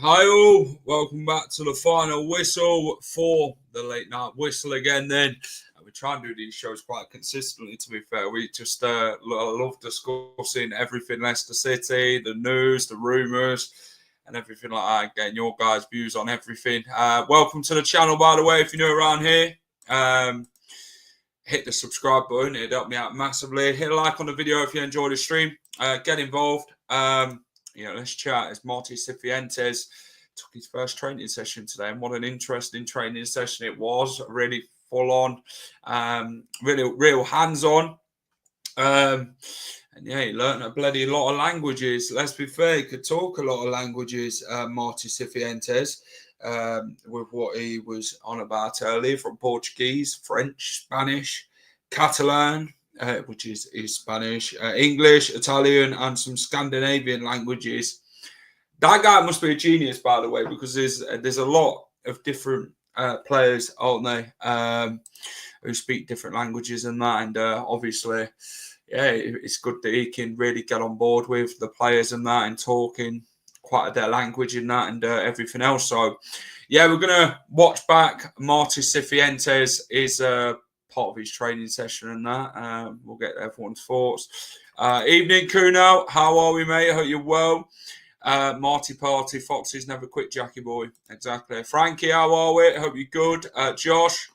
Hi all, welcome back to the final whistle for the late night whistle again then. We try and do these shows quite consistently, to be fair. We just love discussing everything Leicester City, the news, the rumours and everything like that, getting your guys' views on everything. Welcome to the channel, by the way, if you're new around here. Hit the subscribe button, it'd help me out massively. Hit a like on the video if you enjoyed the stream. Get involved. Let's chat. As Marty Cifuentes took his first training session today, and what an interesting training session it was. Really full on, real hands on. And yeah, he learned a bloody lot of languages. Let's be fair, he could talk a lot of languages, Marty Cifuentes, with what he was on about earlier, from Portuguese, French, Spanish, Catalan, which is Spanish, English, Italian, and some Scandinavian languages. That guy must be a genius, by the way, because there's a lot of different players, aren't they, who speak different languages and that. And obviously, yeah, it's good that he can really get on board with the players and that, and talking quite their language and that, and everything else. So, yeah, we're going to watch back Marty Cifuentes is part of his training session and that. We'll get everyone's thoughts. Evening, Kuno. How are we, mate? I hope you're well. Marty Party, Foxes never quit, Jackie boy. Exactly. Frankie, how are we? I hope you're good. Josh,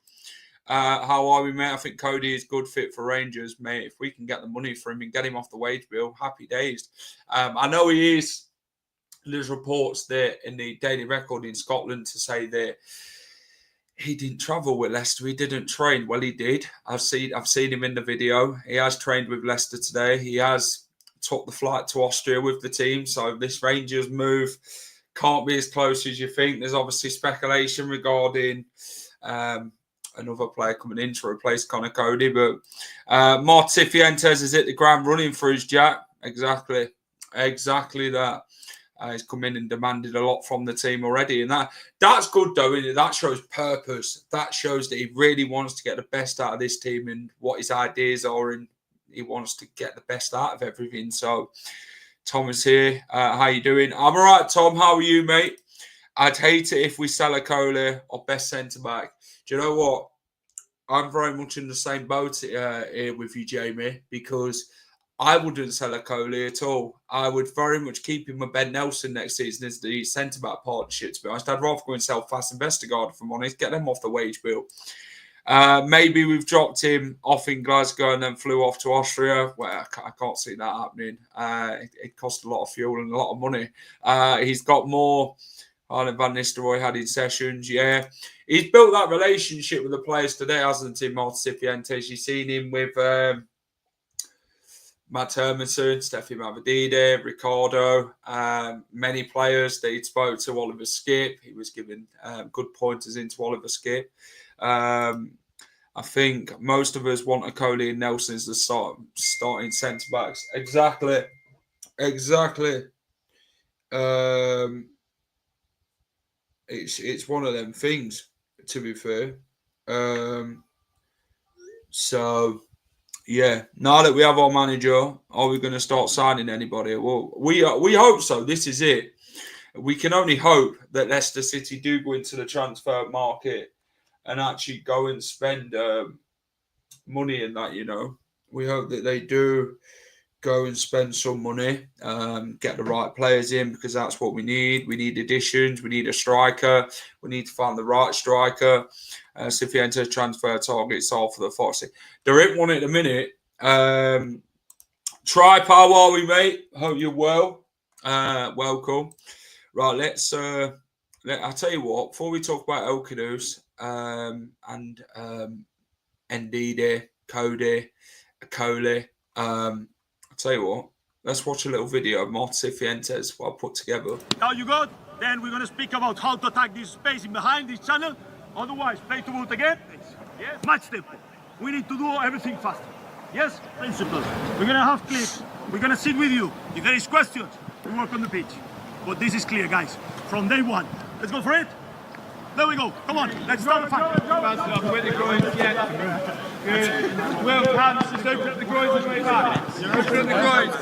how are we, mate? I think Coady is good fit for Rangers, mate. If we can get the money for him and get him off the wage bill, happy days. I know he is. There's reports that in the Daily Record in Scotland to say that he didn't travel with Leicester. He didn't train. Well, he did. I've seen him in the video. He has trained with Leicester today. He has took the flight to Austria with the team. So this Rangers move can't be as close as you think. There's obviously speculation regarding another player coming in to replace Conor Coady. But Marty Cifuentes is hit the ground running for his Jack. Exactly that. He's come in and demanded a lot from the team already. And that's good, though, isn't it? That shows purpose. That shows that he really wants to get the best out of this team and what his ideas are. And he wants to get the best out of everything. So, Tom is here. How you doing? I'm all right, Tom. How are you, mate? I'd hate it if we sell Okoli or best centre-back. Do you know what? I'm very much in the same boat here with you, Jamie, because I wouldn't sell Okoli at all. I would very much keep him with Ben Nelson next season as the centre-back partnership, to be honest. I'd rather go and sell Fast and Vestergaard, if I'm honest, get them off the wage bill. Maybe we've dropped him off in Glasgow and then flew off to Austria. Well, I can't see that happening. It cost a lot of fuel and a lot of money. He's got more. Arlen Van Nistelrooy had his sessions, yeah. He's built that relationship with the players today, hasn't he, Marty Cifuentes? You've seen him with Matt Hermanson, Steffi Mavadide, Ricardo, many players that he'd spoke to. Oliver Skip, he was giving good pointers into Oliver Skip. I think most of us want Okoli and Nelson as the starting centre backs. Exactly. It's one of them things, to be fair. So. Yeah, now that we have our manager, are we going to start signing anybody? Well, we hope so. This is it. We can only hope that Leicester City do go into the transfer market and actually go and spend money in that, you know. We hope that they do go and spend some money, get the right players in, because that's what we need. We need additions. We need a striker. We need to find the right striker. Cifuentes transfer targets all for the Foxy. There ain't one at the minute. Tripe, how are we, mate? Hope you're well. Welcome. Right, I'll tell you what, before we talk about Okoli and Ndidi, Coady, Okoli, I'll tell you what, Let's watch a little video of Marty Cifuentes, what I put together. Now you got, then we're going to speak about how to attack this space in behind this channel. Otherwise, play to boot again. Yes. Match tempo. We need to do everything faster. Yes, principles. We're going to have clips. We're going to sit with you. If there is questions, we work on the pitch. But this is clear, guys. From day one. Let's go for it. There we go. Come on. Let's start the fight. With the groins, yeah. Good. Well, hands, just open up the groins and way back. Open up the groins.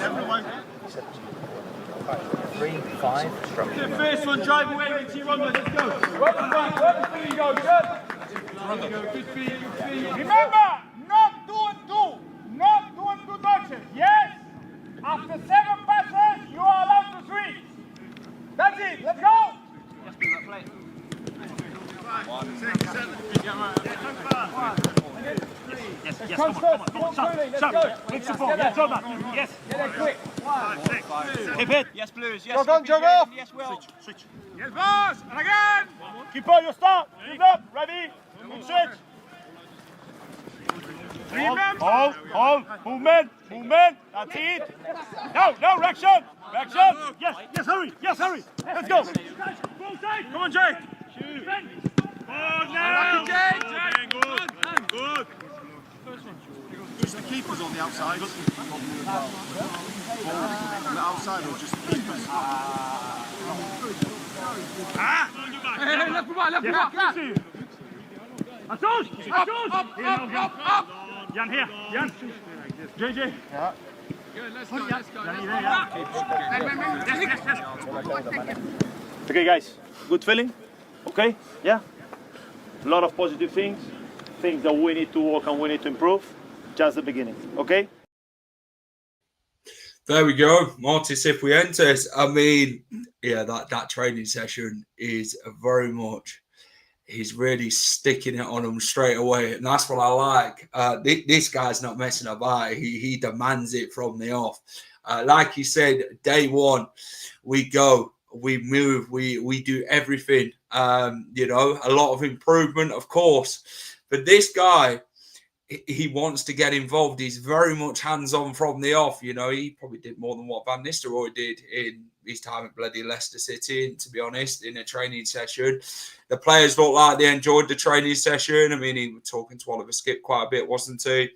3, 5, structure. The first one, drive away with T1. Let's go. Where you go, good. Good feet, good feet. Remember, not doing two touches. Yes? After 7 passes, you are allowed to switch. That's it. Let's go. Yes, come on. Sharp. Make support. Yes, Jordan. Yes. Get it quick. 5, 6. Hip it. Yes, Blues. Yes, Jog on, jog off. Yes, Will. Switch. Yes, boss. And again. Keep on your start. Keep up. Ready. Good switch. Hold. Movement. That's it. No, reaction. Yes, hurry. Let's go. Come on, Jay. Shoot. Now. Good. Just the keepers on the outside. On the outside or just the keepers? Left back. Up. Jan here. JJ. Yeah. Good, let's go. Yes. Okay, guys. Good feeling? Okay? Yeah? A lot of positive things that we need to work on, we need to improve. Just the beginning, okay? There we go, Marty Cifuentes. I mean, yeah, that training session is very much, he's really sticking it on them straight away. And that's what I like. This guy's not messing about. He demands it from the off. Like he said, day one, we go, we move, we do everything. A lot of improvement, of course. But this guy, he wants to get involved. He's very much hands-on from the off. He probably did more than what Van Nistelrooy did in his time at bloody Leicester City, and to be honest, in a training session. The players looked like they enjoyed the training session. I mean, he was talking to Oliver Skip quite a bit, wasn't he?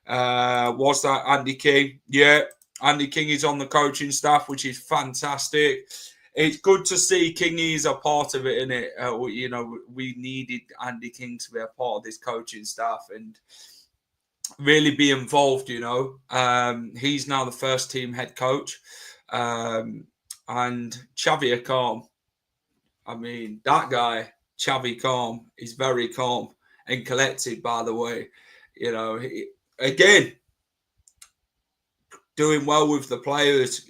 Was that Andy King? Yeah, Andy King is on the coaching staff, which is fantastic. It's good to see Kingy's a part of it, innit? We needed Andy King to be a part of this coaching staff and really be involved, He's now the first team head coach. And Xavi calm. I mean, that guy, Xavi calm, is very calm and collected, by the way. Again, doing well with the players,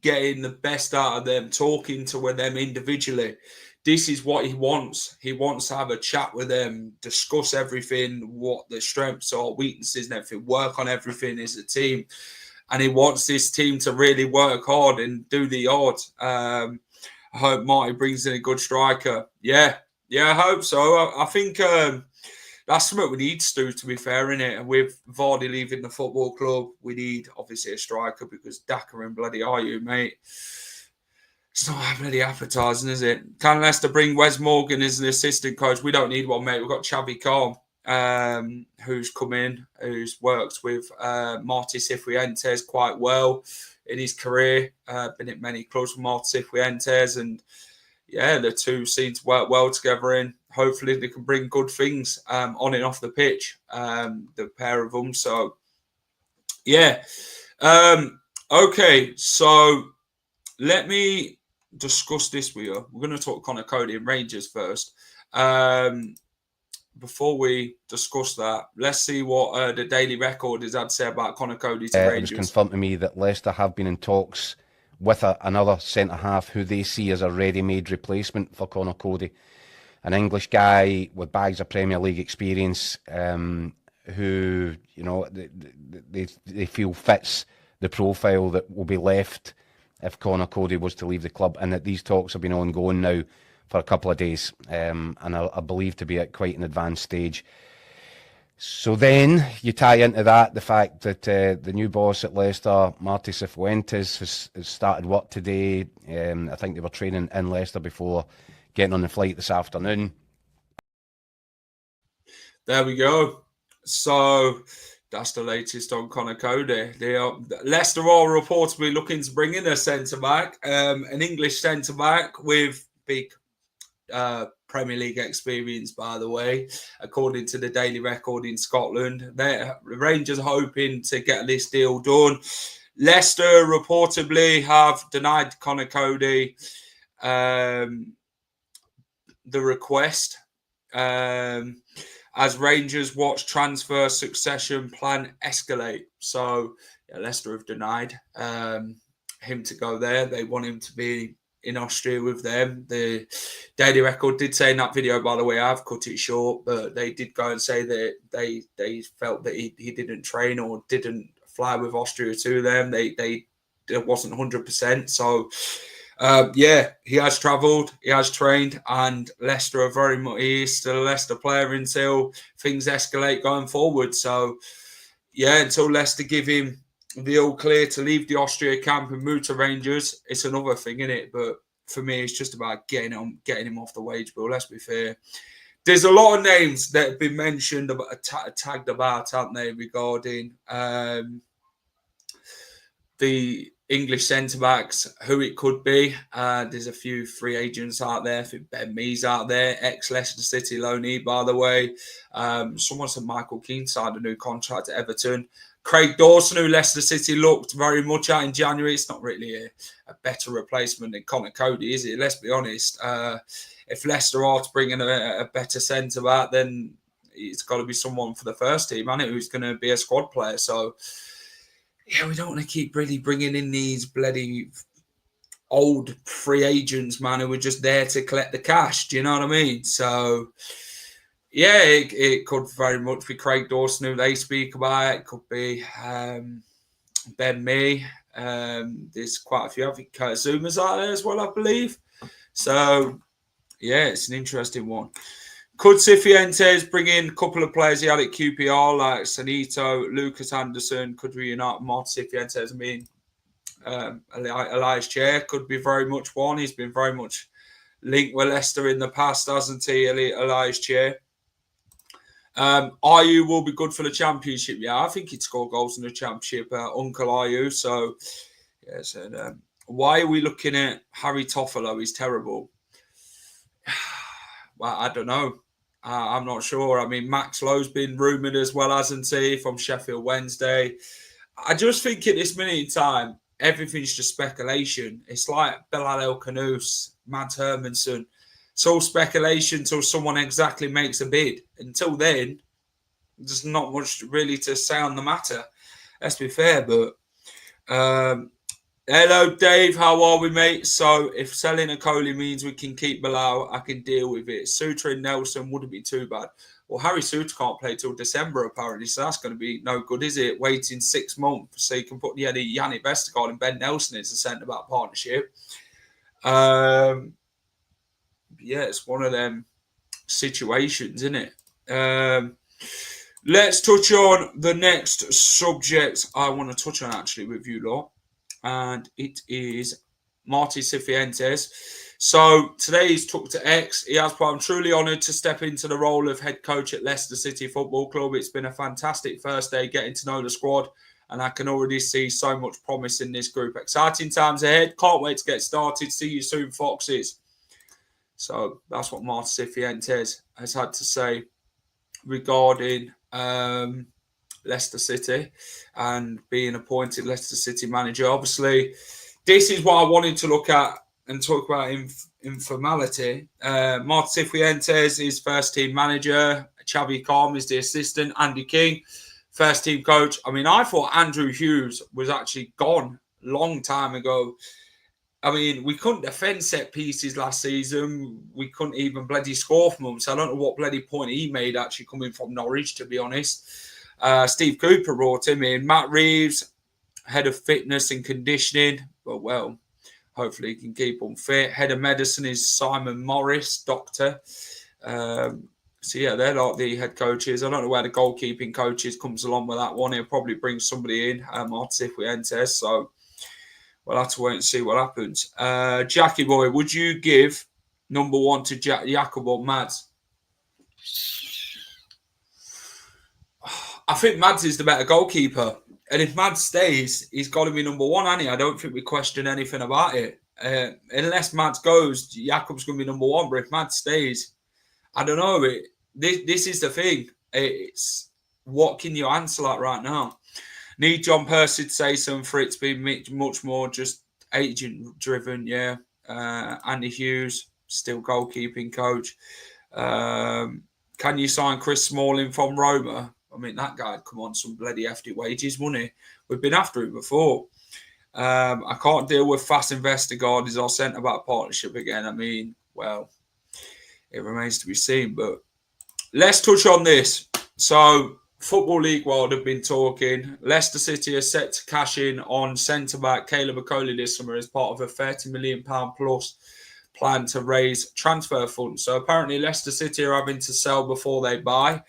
getting the best out of them, talking to them individually. This is what he wants. He wants to have a chat with them, discuss everything, what their strengths are, weaknesses and everything, work on everything as a team. And he wants this team to really work hard and do the odd. I hope Marty brings in a good striker. Yeah, I hope so. I think that's something we need to be fair, innit? And with Vardy leaving the football club, we need, obviously, a striker because Daka and bloody Ayew, mate. It's not bloody appetising, is it? Can Leicester bring Wes Morgan as an assistant coach? We don't need one, mate. We've got Xavi Calm, who's come in, who's worked with Marty Cifuentes quite well in his career. Been at many clubs with Marty Cifuentes, and yeah, the two seem to work well together, and hopefully they can bring good things on and off the pitch, the pair of them. So, yeah. Okay, so let me discuss this with you. We're going to talk Conor Coady and Rangers first. Before we discuss that, let's see what the Daily Record has had to say about Conor Coady to Rangers. It was confirmed to me that Leicester have been in talks with another centre-half who they see as a ready-made replacement for Conor Coady. An English guy with bags of Premier League experience who, they feel fits the profile that will be left if Conor Coady was to leave the club, and that these talks have been ongoing now for a couple of days and are believed to be at quite an advanced stage. So then you tie into that the fact that the new boss at Leicester, Marty Cifuentes, has started work today. I think they were training in Leicester before getting on the flight this afternoon. There we go. So that's the latest on Conor Coady. Leicester are reportedly looking to bring in a centre-back, an English centre-back with big Premier League experience, by the way, according to the Daily Record in Scotland. The Rangers are hoping to get this deal done. Leicester reportedly have denied Conor Coady the request as Rangers watch transfer succession plan escalate. So Leicester have denied him to go there. They want him to be in Austria with them. The Daily Record did say in that video, by the way, I've cut it short, but they did go and say that they felt that he didn't train or didn't fly with Austria to them. It wasn't 100%. So he has travelled, he has trained, and Leicester are very much, he is still a Leicester player until things escalate going forward. So until Leicester give him the all clear to leave the Austria camp and move to Rangers, it's another thing, isn't it? But for me, it's just about getting him off the wage bill. Let's be fair. There's a lot of names that have been mentioned, tagged about, haven't they, regarding the English centre-backs, who it could be. There's a few free agents out there. I think Ben Mee's out there, ex-Leicester City loanee, by the way. Someone said Michael Keane signed a new contract at Everton. Craig Dawson, who Leicester City looked very much at in January. It's not really a better replacement than Conor Coady, is it? Let's be honest. If Leicester are to bring in a better centre-back, then it's got to be someone for the first team, and who's going to be a squad player. So, we don't want to keep really bringing in these bloody old free agents, man, who are just there to collect the cash. Do you know what I mean? So, it could very much be Craig Dawson, who they speak about. It could be Ben Mee. There's quite a few. I think Kurt Zuma's out there as well, I believe. So, it's an interesting one. Could Cifuentes bring in a couple of players he had at QPR, like Sanito, Lucas Anderson? Could reunite Marty Cifuentes? I mean, Elias Chair could be very much one. He's been very much linked with Leicester in the past, hasn't he, Elias Chair? Ayew will be good for the Championship. Yeah, I think he'd score goals in the Championship, Uncle Ayew. So, why are we looking at Harry Toffolo? He's terrible. Well, I don't know. I'm not sure. I mean, Max Lowe's been rumoured as well, hasn't he, from Sheffield Wednesday. I just think at this minute in time, everything's just speculation. It's like Bilal El Khanous, Mads Hermansen. It's all speculation until someone exactly makes a bid. Until then, there's not much really to say on the matter. Let's be fair, but hello, Dave. How are we, mate? So, if selling Okoli means we can keep Bilal, I can deal with it. Suter and Nelson wouldn't be too bad. Well, Harry Suter can't play till December, apparently, so that's going to be no good, is it? Waiting 6 months so you can put Yannick Vestergaard and Ben Nelson as a centre-back partnership. It's one of them situations, isn't it? Let's touch on the next subject I want to touch on, actually, with you lot. And it is Marty Cifuentes. So today he's took to X. He has put, I'm truly honoured to step into the role of head coach at Leicester City Football Club. It's been a fantastic first day getting to know the squad, and I can already see so much promise in this group. Exciting times ahead. Can't wait to get started. See you soon, Foxes. So that's what Marty Cifuentes has had to say regarding Leicester City and being appointed Leicester City manager. Obviously, this is what I wanted to look at and talk about informality. Marty Cifuentes is first team manager. Xavi Calm is the assistant. Andy King, first team coach. I mean, I thought Andrew Hughes was actually gone a long time ago. I mean, we couldn't defend set pieces last season. We couldn't even bloody score from them. So I don't know what bloody point he made actually coming from Norwich, to be honest. Steve Cooper brought him in. Matt Reeves, head of fitness and conditioning. But, well, hopefully he can keep on fit. Head of medicine is Simon Morris, doctor. So, yeah, they're like the head coaches. I don't know where the goalkeeping coaches comes along with that one. He'll probably bring somebody in, Martin Cifuentes. So, we'll have to wait and see what happens. Jackie boy, would you give number 1 to Jakob or Mads? I think Mads is the better goalkeeper. And if Mads stays, he's got to be number 1, hasn't he? I don't think we question anything about it. Unless Mads goes, Jakob's going to be number 1. But if Mads stays, I don't know. This is the thing. It's what can you answer like right now? Need John Percy to say something for it to be much more just agent-driven, yeah. Andy Hughes, still goalkeeping coach. Can you sign Chris Smalling from Roma? I mean, that guy'd come on some bloody hefty wages, wouldn't he? We've been after him before. I can't deal with fast Vestergaard as our centre-back partnership again. I mean, well, it remains to be seen. But let's touch on this. So, Football League World have been talking. Leicester City are set to cash in on centre-back Caleb Okoli this summer as part of a £30 million plus plan to raise transfer funds. So, apparently, Leicester City are having to sell before they buy.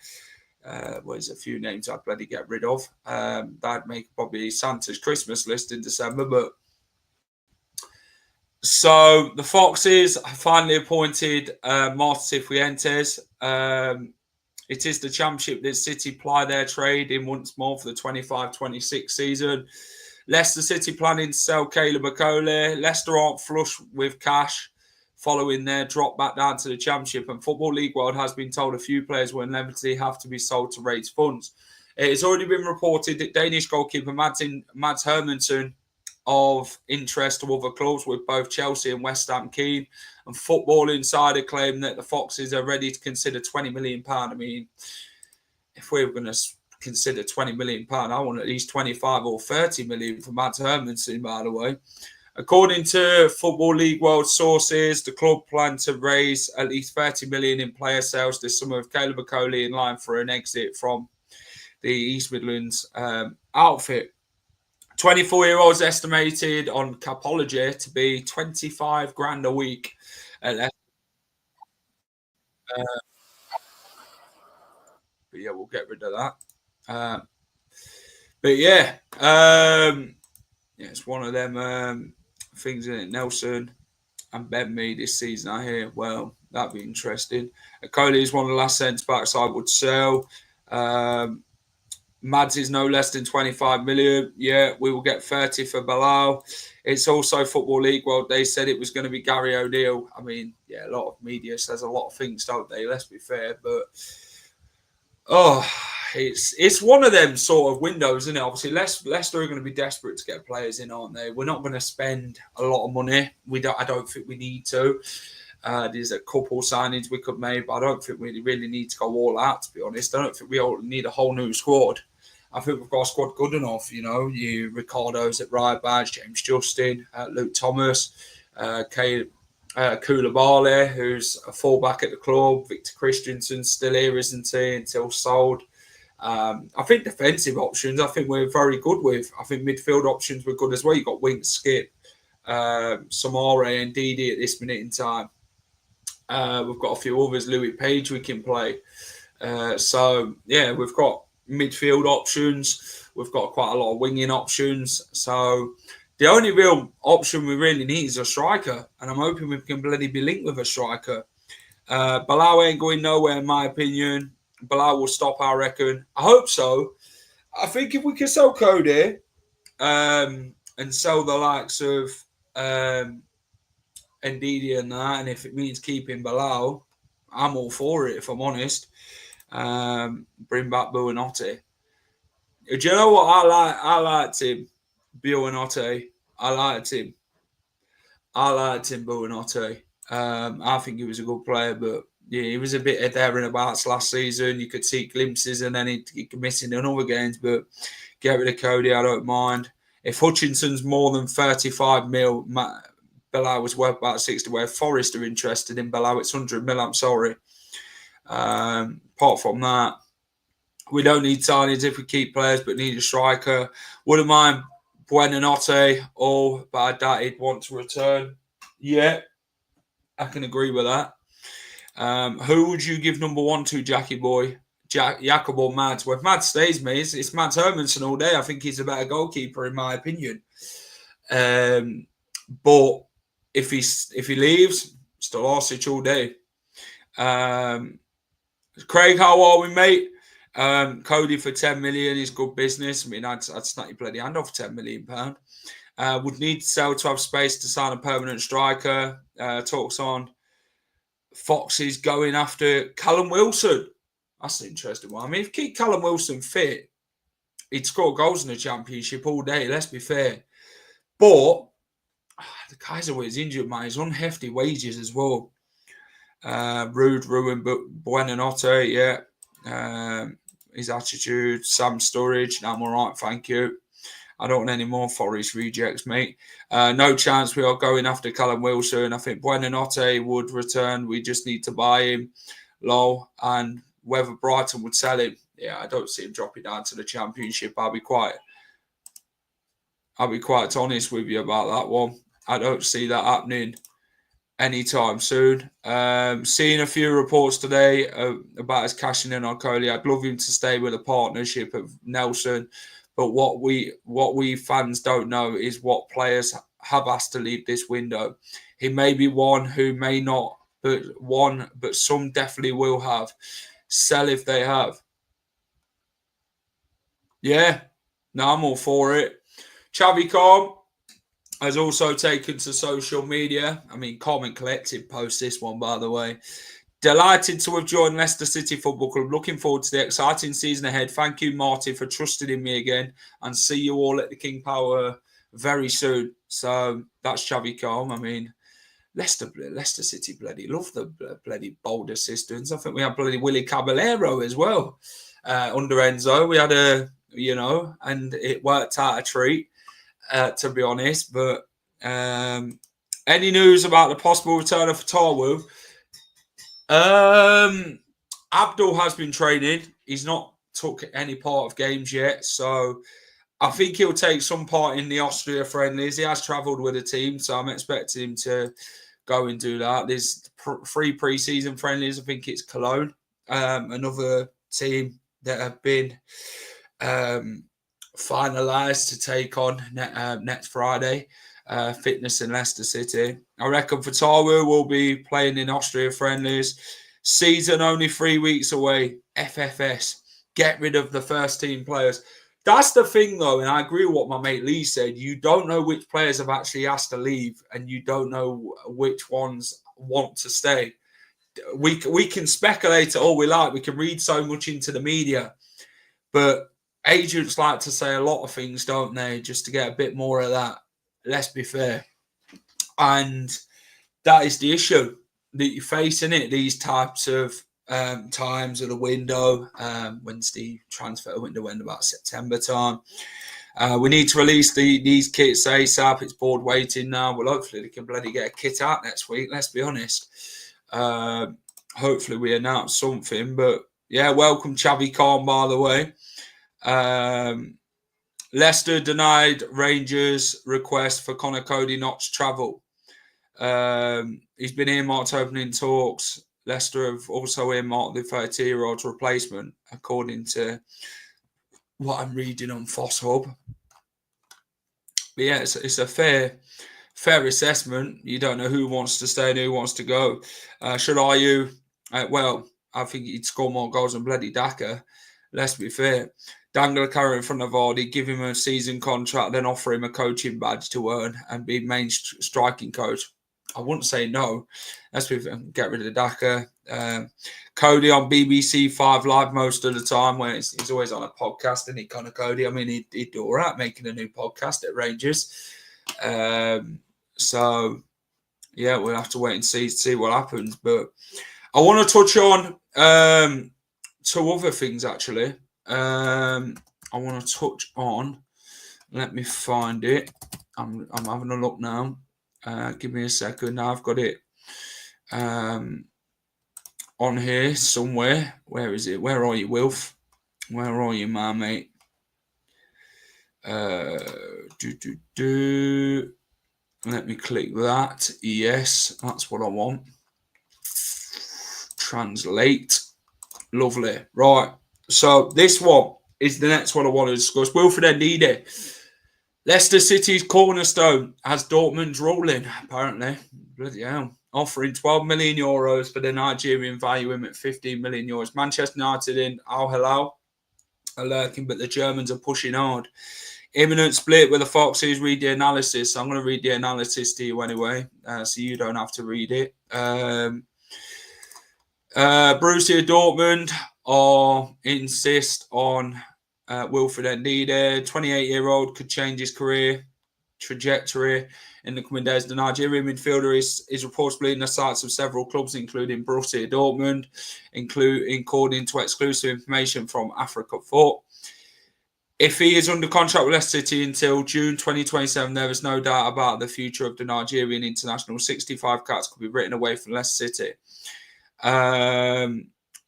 There's a few names I'd bloody get rid of. That'd make probably Santa's Christmas list in December. But so the Foxes have finally appointed Martin Cifuentes. It is the Championship that City ply their trade in once more for the 25-26 season. Leicester City planning to sell Caleb Okoli. Leicester aren't flush with cash following their drop back down to the Championship, and Football League World has been told a few players will inevitably have to be sold to raise funds. It has already been reported that Danish goalkeeper Mads Hermansen of interest to other clubs, with both Chelsea and West Ham keen, and Football Insider claim that the Foxes are ready to consider £20 million. I mean, if we were going to consider £20 million, I want at least 25 or 30 million for Mads Hermansen, by the way. According to Football League World sources, the club plan to raise at least 30 million in player sales this summer, with Caleb Okoli in line for an exit from the East Midlands outfit. 24-year-olds estimated on Capology to be 25 grand a week. But yeah, we'll get rid of that. It's one of them things in it. Nelson and Ben Mee this season, I hear. Well, that'd be interesting. Coady is one of the last centre-backs I would sell. Mads is no less than 25 million. Yeah, we will get 30 for Bilal. It's also Football League World. They said it was going to be Gary O'Neill. I mean, yeah, a lot of media says a lot of things, don't they? Let's be fair. But, it's one of them sort of windows, isn't it? Obviously, Leicester are going to be desperate to get players in, aren't they? We're not going to spend a lot of money. I don't think we need to. There's a couple signings we could make, but I don't think we really need to go all out, to be honest. I don't think we all need a whole new squad. I think we've got a squad good enough, you know. You Ricardo's at right back, James Justin, Luke Thomas, Koulibaly, who's a fullback at the club. Victor Christensen's still here, isn't he, until sold. I think defensive options, I think we're very good with. I think midfield options were good as well. You've got Winks, Skip, Samara and Ndidi at this minute in time. We've got a few others, Louis Page we can play. We've got midfield options. We've got quite a lot of winging options. So the only real option we really need is a striker. And I'm hoping we can bloody be linked with a striker. Bilal ain't going nowhere, in my opinion. Bilal will stop, I reckon. I hope so. I think if we can sell Coady and sell the likes of Ndidi and that, and if it means keeping Bilal, I'm all for it, if I'm honest. Bring back Buonanotte. Do you know what I liked him? Buonanotte. I liked him, Buonanotte. I think he was a good player, but yeah, he was a bit there and abouts last season. You could see glimpses, and then he missing in other games. But get rid of Coady, I don't mind. If Hutchinson's more than 35 mil, Bilal was worth about 60. Where Forest are interested in Bilal, it's 100 mil. I'm sorry. Apart from that, we don't need signings if we keep players, but need a striker. Wouldn't mind Buonanotte, but I doubt he'd want to return. Yeah, I can agree with that. Who would you give number 1 to, Jackie boy? Jakob or Mads? Well, if Mads stays, mate, it's Mads Hermansen all day. I think he's a better goalkeeper, in my opinion. But if he leaves, still Arsic all day. Craig, how are we, mate? Coady for 10 million is good business. I mean, I'd snap your bloody hand off £10 million. Would need to sell to have space to sign a permanent striker. Talks on Foxes going after Callum Wilson. That's an interesting one. I mean, if you keep Callum Wilson fit, he'd score goals in the Championship all day, let's be fair. But the Kaiserweight's injured, man. He's on hefty wages as well. Rude, ruined, but Buonanotte, yeah. His attitude, Sam Sturridge, I'm all right, thank you. I don't want any more Forest rejects, mate. No chance we are going after Callum Wilson. I think Buonanotte would return. We just need to buy him. Lol. And whether Brighton would sell him, yeah, I don't see him dropping down to the Championship. I'll be quite honest with you about that one. I don't see that happening anytime soon. Seeing a few reports today about us cashing in on Coady. I'd love him to stay with a partnership of Nelson. But what we fans don't know is what players have asked to leave this window. He may be one who may not, but some definitely will have. Sell if they have. Yeah, no, I'm all for it. Xavi Calm has also taken to social media. I mean, Calm Collective post this one, by the way. Delighted to have joined Leicester City Football Club. Looking forward to the exciting season ahead. Thank you, Marty, for trusting in me again. And see you all at the King Power very soon. So that's Xavi Calm. I mean, Leicester City bloody love the bloody bold assistants. I think we had bloody Willy Caballero as well under Enzo. We had and it worked out a treat, to be honest. But any news about the possible return of Fatawu? Abdul has been training. He's not took any part of games yet, so I think he'll take some part in the Austria friendlies. He has travelled with the team, so I'm expecting him to go and do that. There's 3 pre-season friendlies. I think it's Cologne, another team that have been finalised to take on next Friday. Fitness in Leicester City. I reckon Fatawu will be playing in Austria friendlies. Season only 3 weeks away. FFS. Get rid of the first team players. That's the thing, though, and I agree with what my mate Lee said. You don't know which players have actually asked to leave, and you don't know which ones want to stay. We can speculate all we like. We can read so much into the media, but agents like to say a lot of things, don't they, just to get a bit more of that. Let's be fair. And that is the issue that you're facing it, these types of times of the window, when's the transfer window, when about September time. We need to release these kits ASAP. It's board waiting now. Well, hopefully they can bloody get a kit out next week, let's be honest. Hopefully we announce something. But yeah, welcome Xavi Calm, by the way. Leicester denied Rangers' request for Conor Coady not to travel. He's been earmarked opening talks. Leicester have also earmarked the 30-year-old's replacement, according to what I'm reading on Foss Hub. But yeah, it's a fair assessment. You don't know who wants to stay and who wants to go. Should Ayew? Well, I think he'd score more goals than bloody Daka. Let's be fair. Dangle a carrot in front of Vardy, give him a season contract, then offer him a coaching badge to earn and be main striking coach. I wouldn't say no. Let's get rid of Daka. Coady on BBC 5 Live most of the time, where he's always on a podcast, isn't he, Conor Coady? I mean, he'd do all right making a new podcast at Rangers. So, yeah, we'll have to wait and see what happens. But I want to touch on 2 other things, actually. I want to touch on. Let me find it. I'm having a look now. Give me a second. Now I've got it on here somewhere. Where is it? Where are you, Wilf? Where are you, my mate? Let me click that. Yes, that's what I want. translate. Lovely. Right. So this one is the next one I want to discuss. Wilfred Ndidi. Leicester City's cornerstone has Dortmund rolling, apparently. Bloody hell. Offering €12 million for the Nigerian, value him at €15 million. Manchester United in Al Hilal are lurking, but the Germans are pushing hard. Imminent split with the Foxes. Read the analysis. I'm going to read the analysis to you anyway, so you don't have to read it. Borussia Dortmund insist on Wilfred Ndidi. 28-year-old could change his career trajectory in the coming days. The Nigerian midfielder is reportedly in the sights of several clubs, including Borussia Dortmund, according to exclusive information from Africa Foot. If he is under contract with Leicester City until June 2027, there is no doubt about the future of the Nigerian international. 65 cats could be written away from Leicester City.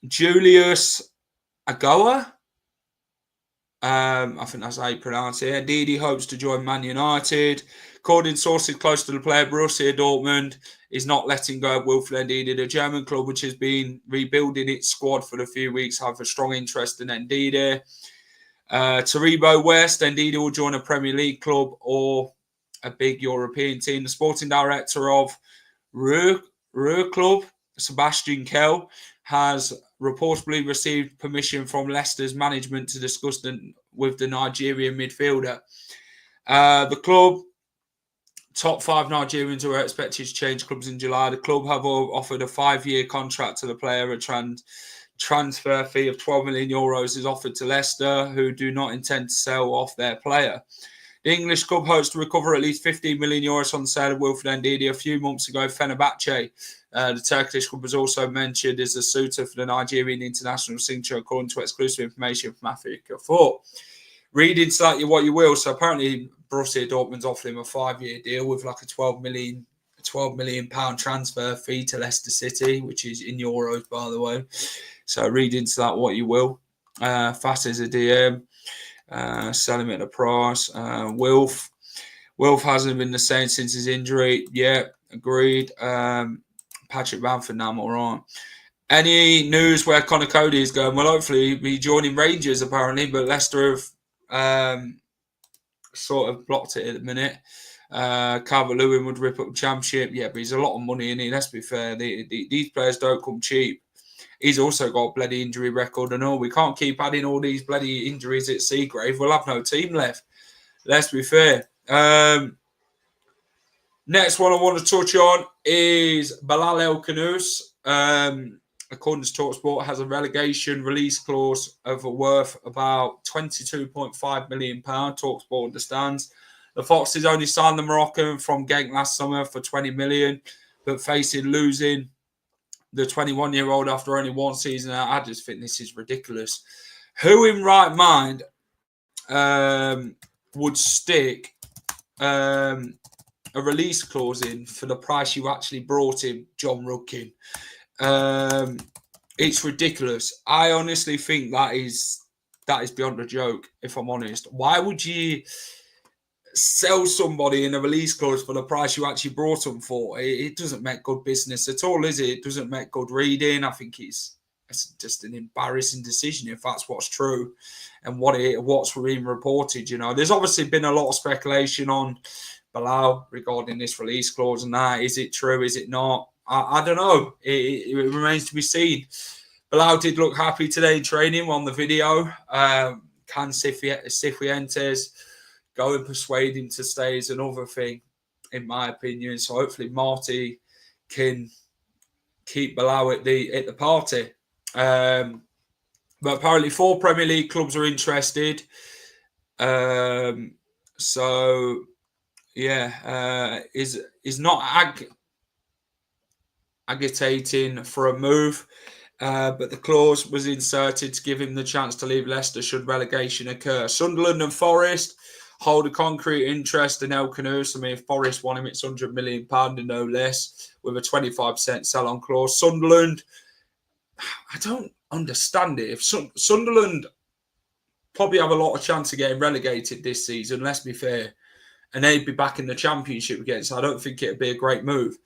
Julius Agoa, I think that's how you pronounce it. Ndidi hopes to join Man United. According to sources close to the player, Borussia Dortmund is not letting go of Wilfred Ndidi. The German club, which has been rebuilding its squad for a few weeks, have a strong interest in Ndidi. Taribo West, Ndidi will join a Premier League club or a big European team. The sporting director of Ruhr Club, Sebastian Kell, has reportedly received permission from Leicester's management to discuss with the Nigerian midfielder. The club, top 5 Nigerians who are expected to change clubs in July. The club have offered a 5-year contract to the player. A transfer fee of €12 million is offered to Leicester, who do not intend to sell off their player. The English club hopes to recover at least €15 million from the sale of Wilfred Ndidi. A few months ago, Fenerbahce, the Turkish club, was also mentioned as a suitor for the Nigerian international signature, according to exclusive information from Africa Foot. Read into that what you will. So apparently, Borussia Dortmund's offering him a 5-year deal with like a £12 million transfer fee to Leicester City, which is in euros, by the way. So read into that what you will. Fast as a DM. Sell him at a price. Wilf hasn't been the same since his injury. Yeah, agreed. Patrick Bamford now, all right. Any news where Conor Coady is going? Well, hopefully he'll be joining Rangers apparently, but Leicester have sort of blocked it at the minute. Calvert-Lewin would rip up the championship. Yeah, but he's a lot of money in it. Let's be fair. These players don't come cheap. He's also got a bloody injury record and all. We can't keep adding all these bloody injuries at Seagrave. We'll have no team left. Let's be fair. Next one I want to touch on is Bilal El Khanous. According to TalkSport, has a relegation release clause of worth about £22.5 million. TalkSport understands. The Foxes only signed the Moroccan from Genk last summer for $20 million, but facing losing the 21-year-old after only one season. I just think this is ridiculous. Who in right mind would stick a release clause in for the price you actually brought him, John Rudkin? It's ridiculous. I honestly think that is beyond a joke, if I'm honest. Why would you sell somebody in a release clause for the price you actually brought them for? It doesn't make good business at all, is it? It doesn't make good reading. I think it's just an embarrassing decision if that's what's true and what's being reported. You know, there's obviously been a lot of speculation on Bilal regarding this release clause and that. Is it true? Is it not? I don't know. It remains to be seen. Bilal did look happy today in training on the video. Can Cifuentes go and persuade him to stay is another thing, in my opinion. So hopefully Marty can keep Bilal at the party. But apparently 4 Premier League clubs are interested. So yeah, is not agitating for a move. But the clause was inserted to give him the chance to leave Leicester should relegation occur. Sunderland and Forest hold a concrete interest in El Khanous. I mean, if Forest want him, it's £100 million and no less, with a 25% sell-on clause. Sunderland, I don't understand it. If Sunderland probably have a lot of chance of getting relegated this season, let's be fair, and they'd be back in the Championship again, so I don't think it'd be a great move.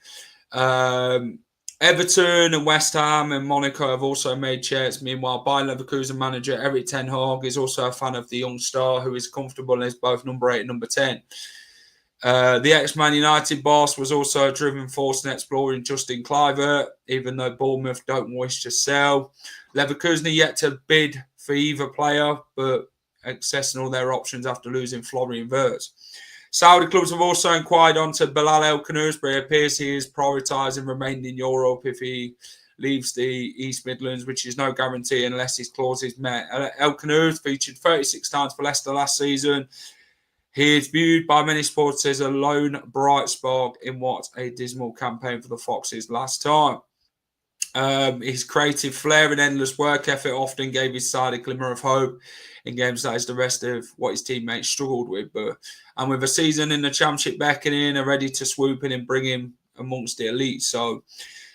Everton and West Ham and Monaco have also made checks. Meanwhile, Bayer Leverkusen manager Erik ten Hag is also a fan of the young star, who is comfortable as both number 8 and number 10. The ex-Man United boss was also a driving force in exploring Justin Kluivert, even though Bournemouth don't wish to sell. Leverkusen are yet to bid for either player, but accessing all their options after losing Florian Wirtz. Saudi clubs have also inquired onto Bilal El Khanous, but it appears he is prioritising remaining in Europe if he leaves the East Midlands, which is no guarantee unless his clause is met. El Khanous featured 36 times for Leicester last season. He is viewed by many supporters as a lone bright spark in what a dismal campaign for the Foxes last time. His creative flair and endless work effort often gave his side a glimmer of hope in games that is the rest of what his teammates struggled with. And with a season in the Championship beckoning, are ready to swoop in and bring him amongst the elite. So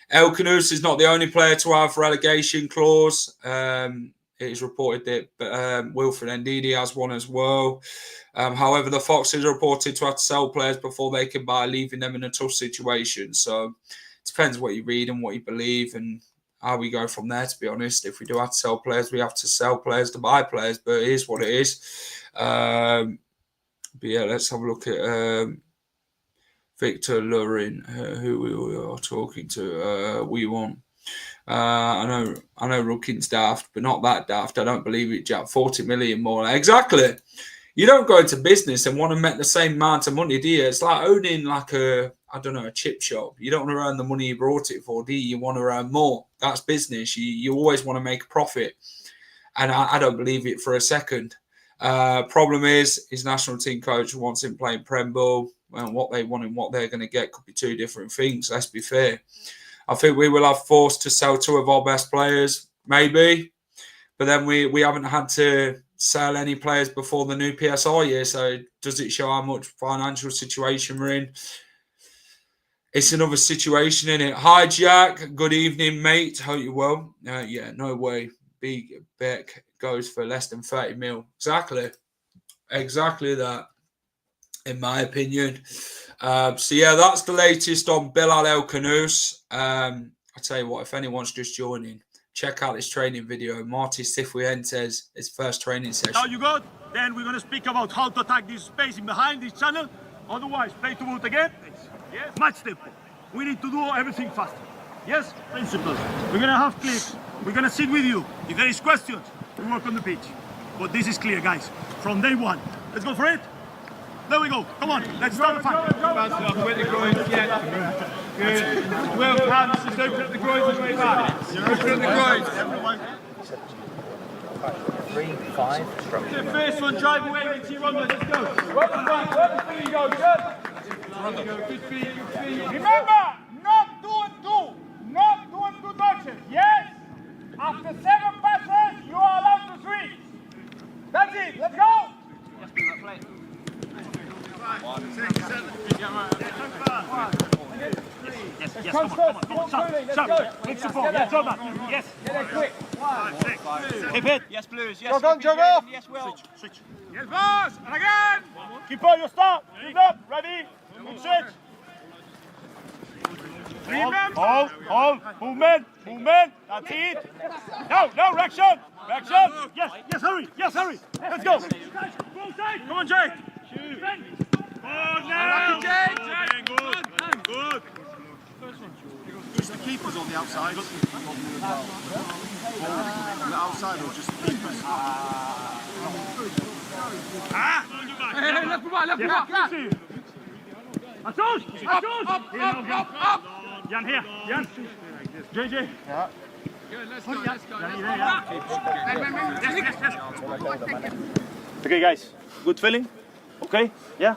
El Khanous is not the only player to have relegation clause. It is reported that Wilfred Ndidi has one as well. However, the Foxes are reported to have to sell players before they can buy, leaving them in a tough situation. So it depends what you read and what you believe and how we go from there, to be honest. If we do have to sell players, we have to sell players to buy players, but it is what it is. But yeah, let's have a look at Victor Lurin, who we are talking to. We want. I know Rookin's daft, but not that daft. I don't believe it, Jack. 40 million more. Exactly. You don't go into business and want to make the same amount of money, do you? It's like owning like a chip shop. You don't want to earn the money you brought it for, do you? You want to earn more. That's business. You always want to make a profit. And I don't believe it for a second. Problem is, his national team coach wants him playing Prem Ball. And what they want and what they're going to get could be two different things. Let's be fair. I think we will have forced to sell 2 of our best players, maybe. But then we haven't had to sell any players before the new PSR year. So does it show how much financial situation we're in? It's another situation, isn't it? Hi, Jack. Good evening, mate. Hope you're well. Yeah, no way. Big Beck goes for less than 30 mil. Exactly that, in my opinion. So yeah, that's the latest on Bilal El Khanous. I tell you what, if anyone's just joining, check out this training video. Marty Cifuentes, his first training session. Now you got? Then we're going to speak about how to attack this space in behind this channel. Otherwise, play to vote again. Yes. Match tempo. We need to do everything faster. Yes? Principles. We're going to have clips. We're going to sit with you. If there is questions, we work on the pitch. But this is clear, guys. From day one. Let's go for it. There we go. Come on. Let's start the fight. Bounce it off with the groins, yeah. Good. Well, hands, just open up the groins on the way back. Open up the groins. 3, 5. The first one, drive away, get to your run, let's go. Work the front, where you go, good. Good feet, good feet. Remember, not doing two touches. Yes? After 7 passes, you are allowed to switch. That's it. Let's go. Yes, come on. Stop. Make support. Yes, hold on. Yes. Get it quick. 5, 6. Hip it. Yes, Blues, yes. Jog on, jog off. Yes, Will. Switch. Yes, boss. And again. Keep on your start. Keep up. Ready. Good switch. Hold. Movement. That's it. No, reaction. Yes, hurry. Let's go. Come on, Jay. Shoot. Good. Just the keepers on the outside. The outside or just the keepers? Up. Jan here. JJ. Yeah. Good, let's go. Yes. Okay, guys. Good feeling? Okay? Yeah?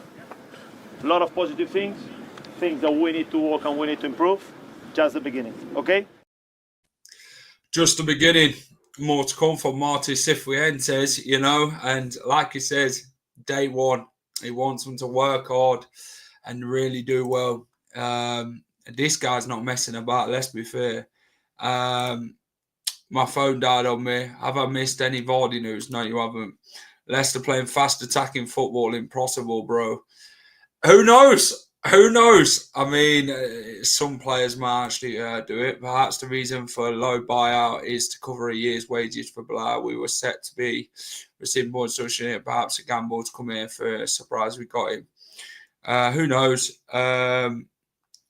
A lot of positive things that we need to work on, we need to improve. Just the beginning, okay? Just the beginning. More to come from Marty Cifuentes, and like he says, day one, he wants them to work hard and really do well. This guy's not messing about, let's be fair. My phone died on me. Have I missed any Vardy news? No, you haven't. Leicester playing fast attacking football, impossible, bro. Who knows? Who knows? I mean, some players might actually do it. Perhaps the reason for a low buyout is to cover a year's wages for Blair. We were set to be receiving more instruction. Perhaps a gamble to come here for a surprise. We got him. Who knows? No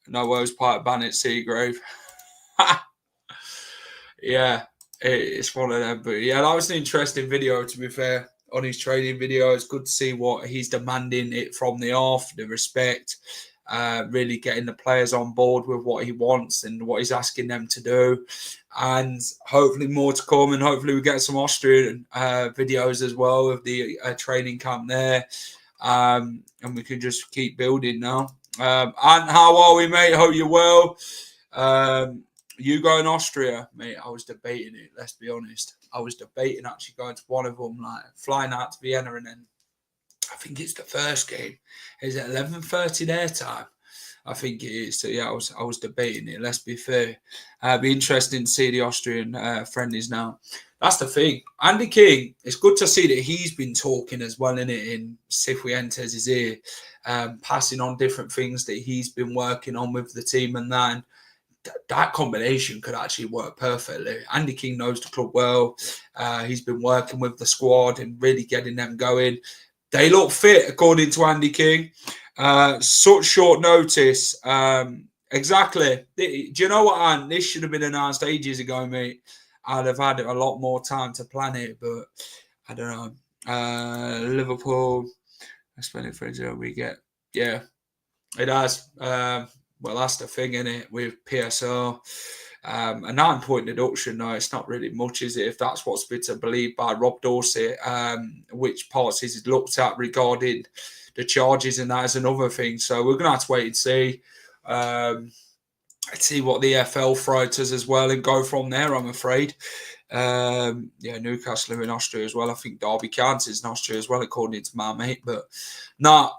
worries, part Bannett Seagrave. Yeah, it's one of them. But yeah, that was an interesting video, to be fair. On his training video, it's good to see what he's demanding it from the off, the respect, really getting the players on board with what he wants and what he's asking them to do, and hopefully more to come. And hopefully we get some Austrian videos as well of the training camp there, and we can just keep building now. And how are we, mate? Hope you're well. You go in Austria, mate. I was debating it. Let's be honest. I was debating actually going to one of them, like flying out to Vienna, and then I think it's the first game. Is it 11:30 their time? I think it is. So yeah, I was debating it. Let's be fair. It'd be interesting to see the Austrian friendlies now. That's the thing. Andy King, it's good to see that he's been talking as well, in Cifuentes' ear, passing on different things that he's been working on with the team and that. And that combination could actually work perfectly. Andy King knows the club well. He's been working with the squad and really getting them going. They look fit, according to Andy King. Such short notice. Exactly. Do you know what, Anne? This should have been announced ages ago, mate. I'd have had a lot more time to plan it, but I don't know. Liverpool, spending for it, we get. Yeah, it has. Well, that's the thing, innit, with PSR. A 9-point deduction, no, it's not really much, is it? If that's what's been to believe by Rob Dorsey, which parts he's looked at regarding the charges, and that is another thing. So we're going to have to wait and see. See what the FL throw to us as well and go from there, I'm afraid. Yeah, Newcastle are in Austria as well. I think Derby County is in Austria as well, according to my mate. But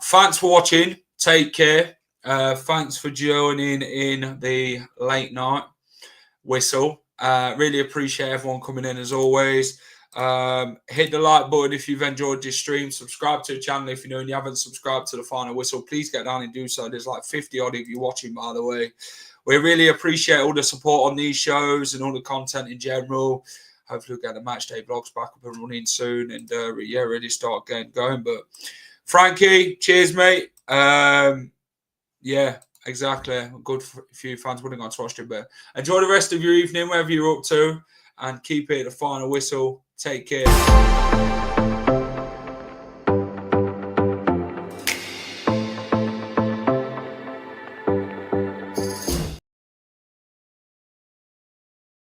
thanks for watching. Take care. Thanks for joining in the late night whistle. Really appreciate everyone coming in as always. Hit the like button if you've enjoyed this stream. Subscribe to the channel if you're new and you haven't subscribed to the Final Whistle. Please get down and do so. There's like 50 odd of you watching, by the way. We really appreciate all the support on these shows and all the content in general. Hopefully we'll get the match day vlogs back up and running soon, and yeah, really start getting going. But Frankie, cheers, mate. Yeah, exactly. Good for a few fans wouldn't go to Austria, but enjoy the rest of your evening, wherever you're up to, and keep it the Final Whistle. Take care.